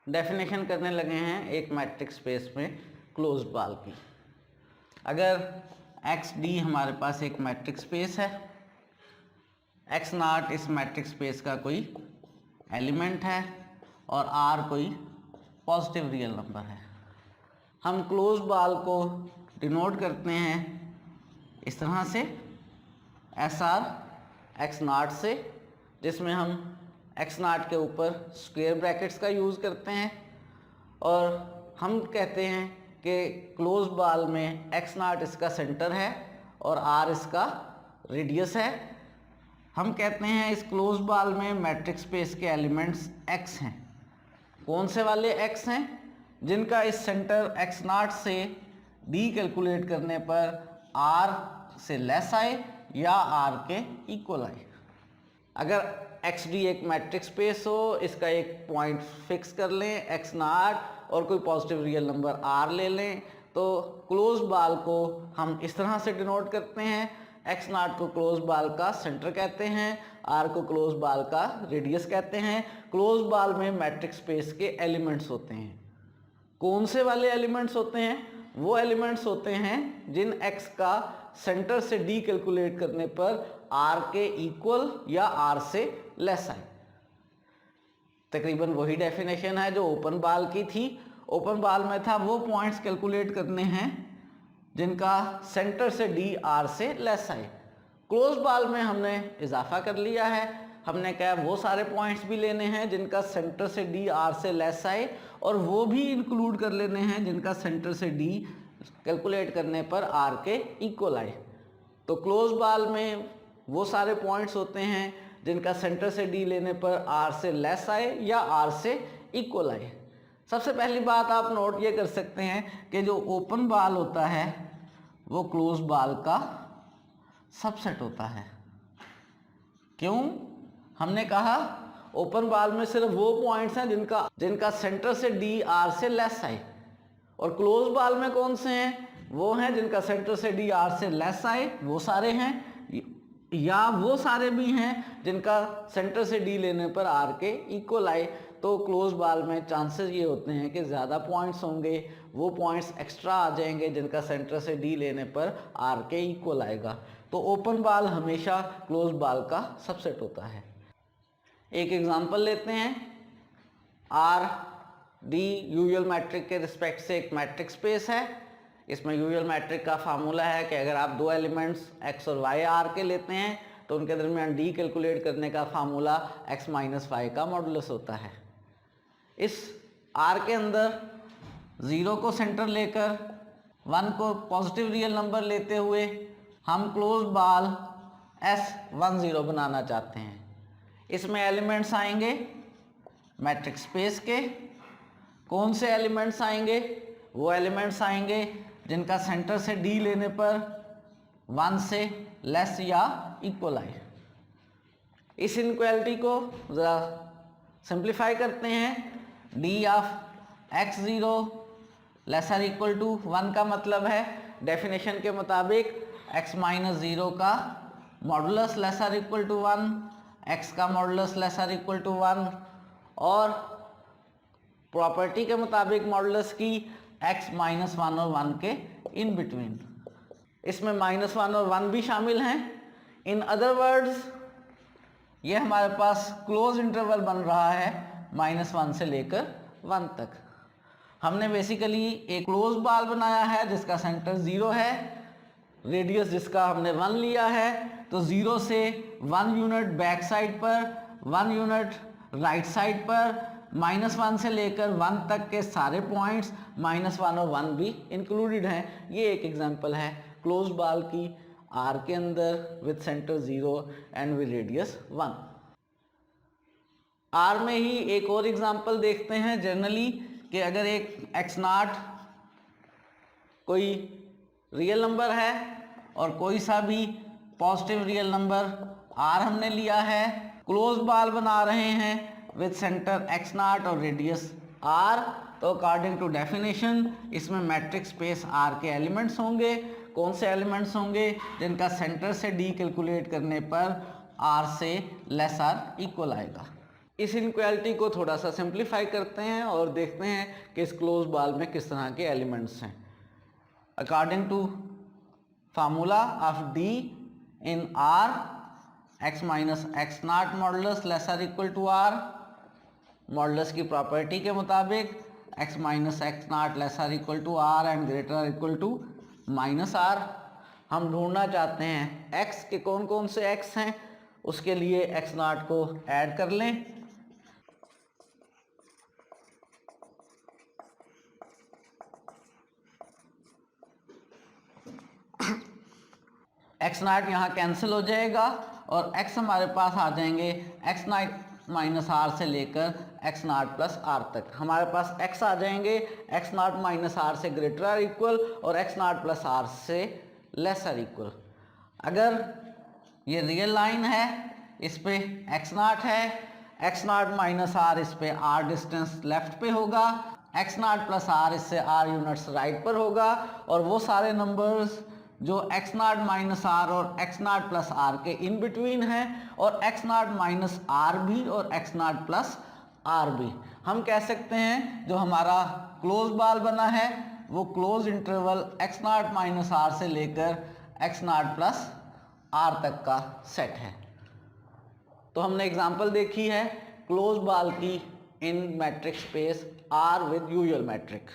Definition करने लगे हैं एक मैट्रिक्स स्पेस में क्लोज्ड बाल की। अगर एक्स डी हमारे पास एक मैट्रिक्स स्पेस है, एक्स नॉट इस मैट्रिक्स स्पेस का कोई एलिमेंट है और आर कोई पॉजिटिव रियल नंबर है। हम क्लोज्ड बाल को डिनोट करते हैं इस तरह से एस आर एक्स नॉट से, जिसमें हम एक्स नॉट के ऊपर स्क्वायर ब्रैकेट्स का यूज़ करते हैं और हम कहते हैं कि क्लोज बाल में एक्स नॉट इसका सेंटर है और आर इसका रेडियस है। हम कहते हैं इस क्लोज बाल में मैट्रिक्स स्पेस के एलिमेंट्स एक्स हैं। कौन से वाले एक्स हैं? जिनका इस सेंटर एक्स नॉट से डी कैलकुलेट करने पर आर से लेस आए या आर के इक्वल आए। अगर एक्स डी एक मैट्रिक्स स्पेस हो, इसका एक पॉइंट फिक्स कर लें एक्स नॉट और कोई पॉजिटिव रियल नंबर आर ले लें, तो क्लोज बाल को हम इस तरह से डिनोट करते हैं। एक्स नॉट को क्लोज बाल का सेंटर कहते हैं, आर को क्लोज बाल का रेडियस कहते हैं। क्लोज बाल में मैट्रिक्स स्पेस के एलिमेंट्स होते हैं। कौन से वाले एलिमेंट्स होते हैं? वो एलिमेंट्स होते हैं जिन एक्स का सेंटर से डी कैलकुलेट करने पर आर के इक्वल या आर से लेस आए। तकरीबन वही डेफिनेशन है जो ओपन बाल की थी। ओपन बाल में था वो पॉइंट्स कैलकुलेट करने हैं जिनका सेंटर से डी आर से लेस आए। क्लोज बाल में हमने इजाफा कर लिया है, हमने कहा वो सारे पॉइंट्स भी लेने हैं जिनका सेंटर से डी आर से लेस आए और वो भी इंक्लूड कर लेने हैं जिनका सेंटर से डी कैलकुलेट करने पर आर के इक्वल आए। तो क्लोज बाल में वो सारे पॉइंट्स होते हैं जिनका सेंटर से डी लेने पर आर से लेस आए या आर से इक्वल आए। सबसे पहली बात आप नोट ये कर सकते हैं कि जो ओपन बाल होता है वो क्लोज बाल का सबसेट होता है। क्यों? हमने कहा ओपन बाल में सिर्फ वो पॉइंट्स हैं जिनका सेंटर से डी आर से लेस आए, और क्लोज बाल में कौन से हैं? वो हैं जिनका सेंटर से डी आर से लेस आए, वो सारे हैं, या वो सारे भी हैं जिनका सेंटर से डी लेने पर आर के इक्वल आए। तो क्लोज बाल में चांसेस ये होते हैं कि ज़्यादा पॉइंट्स होंगे, वो पॉइंट्स एक्स्ट्रा आ जाएंगे जिनका सेंटर से डी लेने पर आर के इक्वल आएगा। तो ओपन बाल हमेशा क्लोज बाल का सबसेट होता है। एक एग्जांपल लेते हैं। आर डी यूजुअल मैट्रिक के रिस्पेक्ट से एक मैट्रिक स्पेस है। इसमें यूजुअल मैट्रिक का फार्मूला है कि अगर आप दो एलिमेंट्स एक्स और वाई आर के लेते हैं तो उनके दरमियान डी कैलकुलेट करने का फार्मूला एक्स माइनस वाई का मॉडुलस होता है। इस आर के अंदर 0 को सेंटर लेकर 1 को पॉजिटिव रियल नंबर लेते हुए हम क्लोज बाल S10 बनाना चाहते हैं। इसमें एलिमेंट्स आएंगे मैट्रिक्स स्पेस के। कौन से एलिमेंट्स आएंगे? वो एलिमेंट्स आएंगे जिनका सेंटर से डी लेने पर 1 से लेस या इक्वल आए। इस इनक्वालिटी को ज़रा सिंप्लीफाई करते हैं। D of x0 lesser equal to 1 का मतलब है डेफिनेशन के मुताबिक x माइनस 0 का modulus lesser equal to 1, x का मॉडुलस लेसर इक्वल टू 1, और प्रॉपर्टी के मुताबिक मॉडुलस की x माइनस 1 और 1 के इन बिटवीन। इसमें -1 और 1 भी शामिल हैं। इन अदर वर्ड्स ये हमारे पास क्लोज इंटरवल बन रहा है -1 से लेकर 1 तक। हमने बेसिकली एक क्लोज बाल बनाया है जिसका सेंटर 0 है, रेडियस जिसका हमने 1 लिया है। तो 0 से 1 यूनिट बैक साइड पर, 1 यूनिट राइट साइड पर, -1 से लेकर 1 तक के सारे पॉइंट्स -1 और 1 भी इंक्लूडेड हैं। ये एक एग्जांपल है क्लोज बाल की आर के अंदर with centre 0 and with radius 1। R में ही एक और एग्जांपल देखते हैं जनरली कि अगर एक एक्स नॉट कोई रियल नंबर है और कोई सा भी पॉजिटिव रियल नंबर आर हमने लिया है, क्लोज बाल बना रहे हैं विद सेंटर एक्स नॉट और रेडियस आर, तो अकॉर्डिंग टू डेफिनेशन इसमें मैट्रिक्स स्पेस आर के एलिमेंट्स होंगे। कौन से एलिमेंट्स होंगे? जिनका सेंटर से डी कैलकुलेट करने पर आर से लेस आर इक्वल आएगा। इस इनइक्वालिटी को थोड़ा सा सिंप्लीफाई करते हैं और देखते हैं कि इस क्लोज बॉल में किस तरह के एलिमेंट्स हैं। According to formula of D in R, x minus x not modulus lesser equal to R, modulus की प्रॉपर्टी के मुताबिक x minus x not lesser equal to R and greater equal to minus R. हम ढूंढना चाहते हैं x के कौन कौन से x हैं, उसके लिए एक्स नॉट को ऐड कर लें। एक्स नॉट यहाँ कैंसिल हो जाएगा और x हमारे पास आ जाएंगे एक्स नॉट माइनस आर से लेकर एक्स नॉट प्लस आर तक। हमारे पास x आ जाएंगे एक्स नॉट माइनस आर से ग्रेटर आर इक्वल और एक्स नॉट प्लस आर से लेसर इक्वल। अगर ये रियल लाइन है, इस पे एक्स नॉट है, एक्स नॉट माइनस आर इस पे आर डिस्टेंस लेफ्ट पे होगा, एक्स नॉट प्लस आर इससे आर यूनिट्स राइट पर होगा, और वो सारे नंबर्स जो एक्स नॉट माइनस आर और एक्स नॉट प्लस आर के इन बिटवीन है, और एक्स नॉट माइनस आर भी और एक्स नॉट प्लस आर भी। हम कह सकते हैं जो हमारा क्लोज बॉल बना है वो close interval x not minus R से लेकर एक्स नॉट प्लस आर तक का सेट है। तो हमने एग्जांपल देखी है क्लोज बॉल की in matrix space are with usual matric.